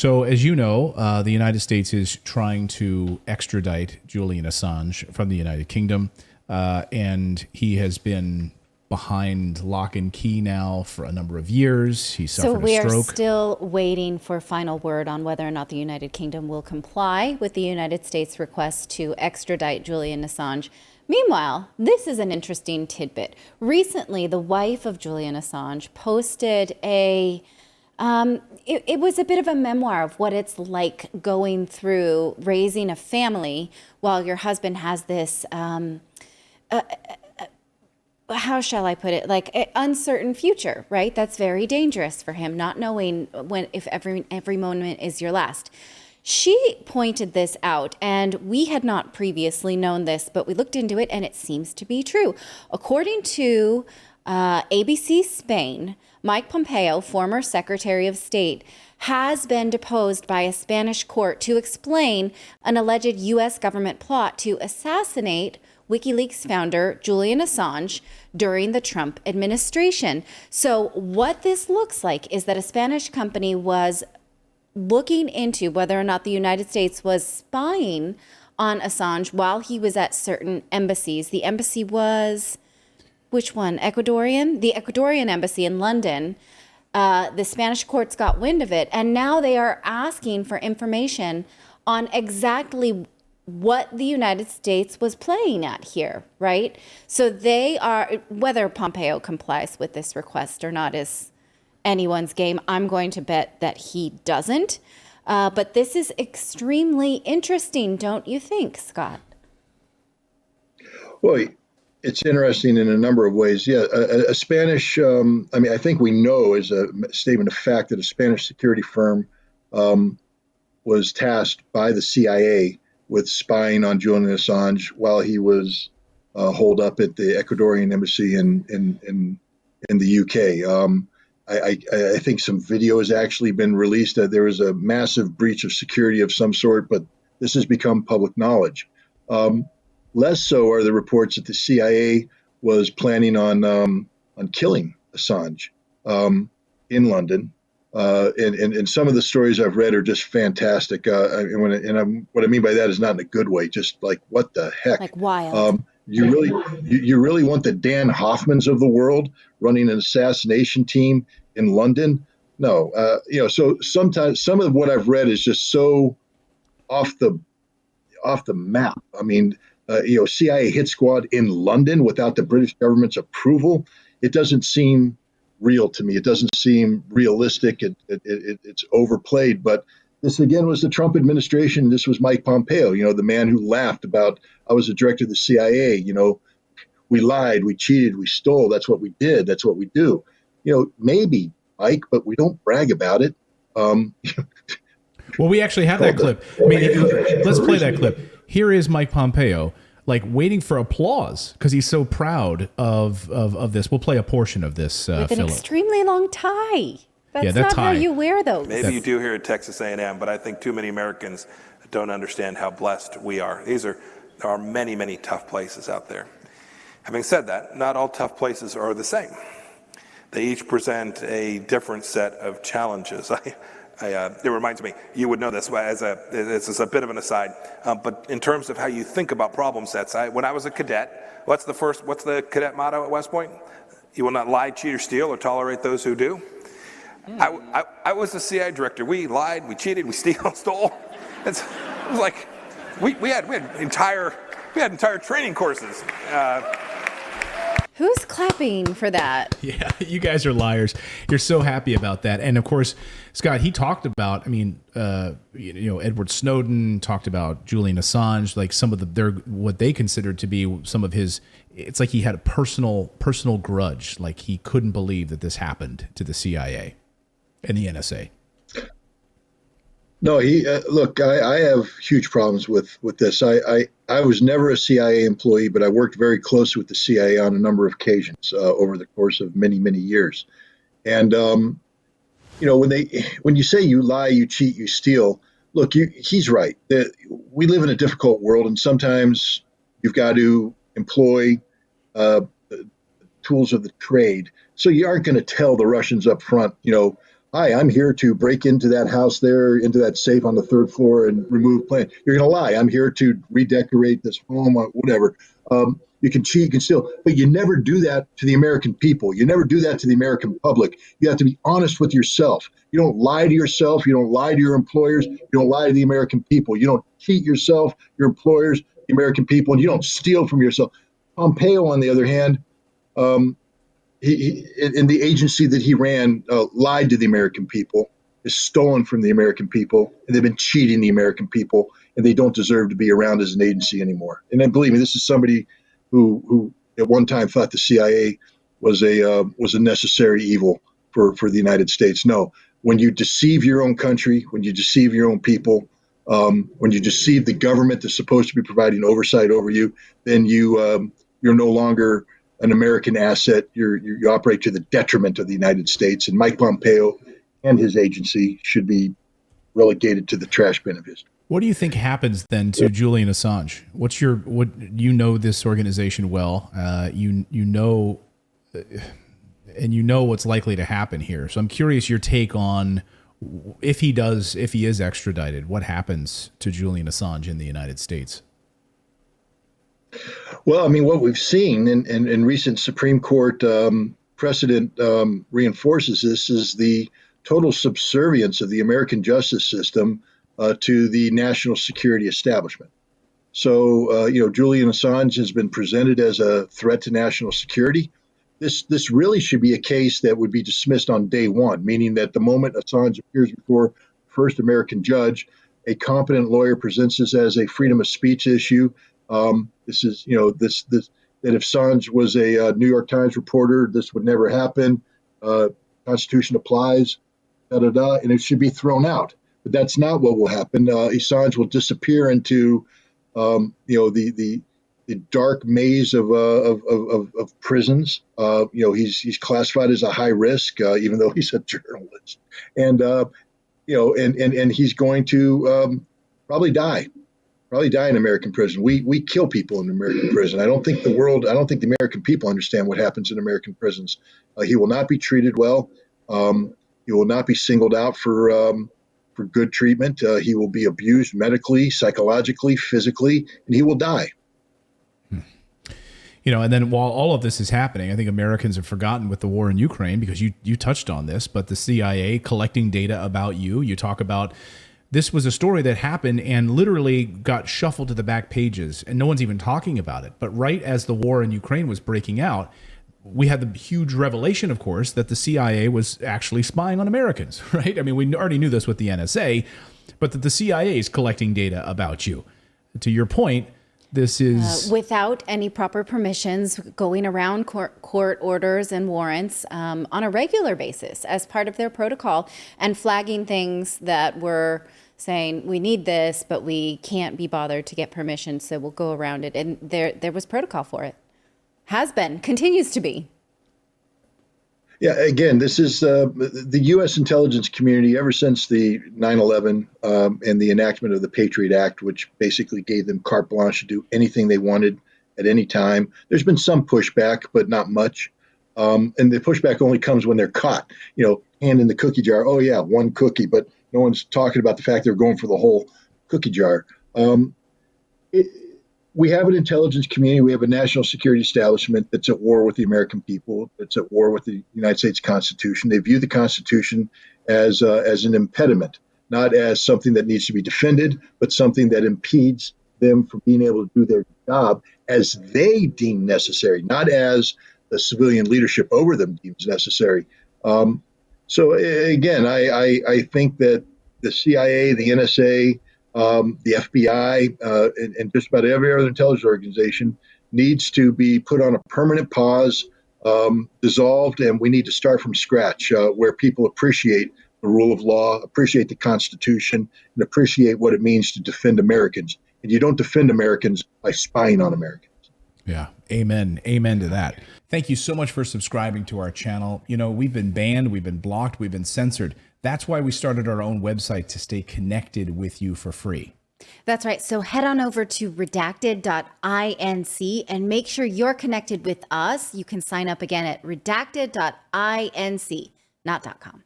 So, as you know, the United States is trying to extradite Julian Assange from the United Kingdom, and he has been behind lock and key now for a number of years. He suffered a stroke. So we are still waiting for final word on whether or not the United Kingdom will comply with the United States' request to extradite Julian Assange. Meanwhile, this is an interesting tidbit. Recently, the wife of Julian Assange posted it was a bit of a memoir of what it's like going through raising a family while your husband has this, how shall I put it, like an uncertain future, right? That's very dangerous for him, not knowing if every moment is your last. She pointed this out, and we had not previously known this, but we looked into it, and it seems to be true. According to ABC Spain, Mike Pompeo, former Secretary of State, has been deposed by a Spanish court to explain an alleged U.S. government plot to assassinate WikiLeaks founder Julian Assange during the Trump administration. So what this looks like is that a Spanish company was looking into whether or not the United States was spying on Assange while he was at certain embassies. The embassy was, which one? Ecuadorian? The Ecuadorian embassy in London. The Spanish courts got wind of it, and now they are asking for information on exactly what the United States was playing at here, right? So they are, whether Pompeo complies with this request or not is anyone's game. I'm going to bet that he doesn't. But this is extremely interesting, don't you think, Scott? Well, it's interesting in a number of ways. Yeah, a Spanish, I think we know as a statement of fact that a Spanish security firm was tasked by the CIA with spying on Julian Assange while he was holed up at the Ecuadorian embassy in the UK. I think some video has actually been released that there was a massive breach of security of some sort, but this has become public knowledge. Less so are the reports that the CIA was planning on killing Assange in London. And some of the stories I've read are just fantastic. What I mean by that is not in a good way, just like, what the heck? Like wild. You really want the Dan Hoffmans of the world running an assassination team in London? No. So sometimes some of what I've read is just so off the map. I mean, CIA hit squad in London without the British government's approval. It doesn't seem real to me. It doesn't seem realistic. It's overplayed. But this, again, was the Trump administration. This was Mike Pompeo, the man who laughed about, I was the director of the CIA. We lied, we cheated, we stole. That's what we did. That's what we do. Maybe, Mike, but we don't brag about it. Well, we actually have that clip. Let's play that clip. Here is Mike Pompeo, waiting for applause because he's so proud of this. We'll play a portion of this. With an extremely long tie. That's not how you wear those. Maybe you do here at Texas A&M, but I think too many Americans don't understand how blessed we are. There are many, many tough places out there. Having said that, not all tough places are the same. They each present a different set of challenges. It reminds me, you would know this this is a bit of an aside, but in terms of how you think about problem sets, when I was a cadet, what's the cadet motto at West Point? You will not lie, cheat, or steal, or tolerate those who do. I was the CIA director. We lied, we cheated, we stole. It was like we had entire training courses. Who's clapping for that? Yeah, you guys are liars. You're so happy about that. And of course, Scott, he talked about, Edward Snowden, talked about Julian Assange, like some of what they considered to be some of his, it's like he had a personal grudge. Like he couldn't believe that this happened to the CIA and the NSA. No, look, I have huge problems with this. I was never a CIA employee, but I worked very closely with the CIA on a number of occasions over the course of many, many years. And, when you say you lie, you cheat, you steal, look, he's right. We live in a difficult world, and sometimes you've got to employ tools of the trade. So you aren't going to tell the Russians up front, hi, I'm here to break into that house there, into that safe on the third floor and remove plant. You're going to lie. I'm here to redecorate this home, whatever. You can cheat, you can steal, but you never do that to the American people. You never do that to the American public. You have to be honest with yourself. You don't lie to yourself. You don't lie to your employers. You don't lie to the American people. You don't cheat yourself, your employers, the American people, and you don't steal from yourself. Pompeo, on the other hand, he in the agency that he ran, lied to the American people, is stolen from the American people, and they've been cheating the American people, and they don't deserve to be around as an agency anymore. And then, believe me, this is somebody who at one time thought the CIA was a necessary evil for the United States. No, when you deceive your own country, when you deceive your own people, when you deceive the government that's supposed to be providing oversight over you, then you're no longer an American asset. You operate to the detriment of the United States. And Mike Pompeo and his agency should be relegated to the trash bin of history. What do you think happens then to Julian Assange? You know this organization well. You know what's likely to happen here. So I'm curious your take on if he is extradited, what happens to Julian Assange in the United States? Well, I mean, what we've seen in recent Supreme Court precedent reinforces this is the total subservience of the American justice system to the national security establishment. So, Julian Assange has been presented as a threat to national security. This really should be a case that would be dismissed on day one, meaning that the moment Assange appears before first American judge, a competent lawyer presents this as a freedom of speech issue. This is, that if Assange was a New York Times reporter, this would never happen. Constitution applies, and it should be thrown out. But that's not what will happen. Assange will disappear into, the dark maze of prisons. He's classified as a high risk, even though he's a journalist, and he's going to probably die in American prison. We kill people in American prison. I don't think the American people understand what happens in American prisons. He will not be treated well. He will not be singled out for good treatment. He will be abused medically, psychologically, physically, and he will die. And then while all of this is happening, I think Americans have forgotten with the war in Ukraine, because you touched on this, but the CIA collecting data about you talk about this was a story that happened and literally got shuffled to the back pages, and no one's even talking about it. But right as the war in Ukraine was breaking out, we had the huge revelation, of course, that the CIA was actually spying on Americans, right? I mean, we already knew this with the NSA, but that the CIA is collecting data about you. To your point, this is without any proper permissions, going around court orders and warrants on a regular basis as part of their protocol, and flagging things that were saying, we need this, but we can't be bothered to get permission, so we'll go around it. And there was protocol for it. Has been, continues to be. Yeah, again, this is the U.S. intelligence community ever since the 9/11 and the enactment of the Patriot Act, which basically gave them carte blanche to do anything they wanted at any time. There's been some pushback, but not much. And the pushback only comes when they're caught, hand in the cookie jar. Oh, yeah, one cookie, but no one's talking about the fact they're going for the whole cookie jar. We have an intelligence community. We have a national security establishment that's at war with the American people. That's at war with the United States Constitution. They view the Constitution as an impediment, not as something that needs to be defended, but something that impedes them from being able to do their job as they deem necessary, not as the civilian leadership over them deems necessary. So again, I think that the CIA, the NSA, the FBI, and just about every other intelligence organization needs to be put on a permanent pause, dissolved, and we need to start from scratch, where people appreciate the rule of law, appreciate the Constitution, and appreciate what it means to defend Americans. And you don't defend Americans by spying on Americans. Yeah. Amen. Amen to that. Thank you so much for subscribing to our channel. We've been banned, we've been blocked, we've been censored. That's why we started our own website, to stay connected with you for free. That's right. So head on over to redacted.inc and make sure you're connected with us. You can sign up again at redacted.inc, not .com.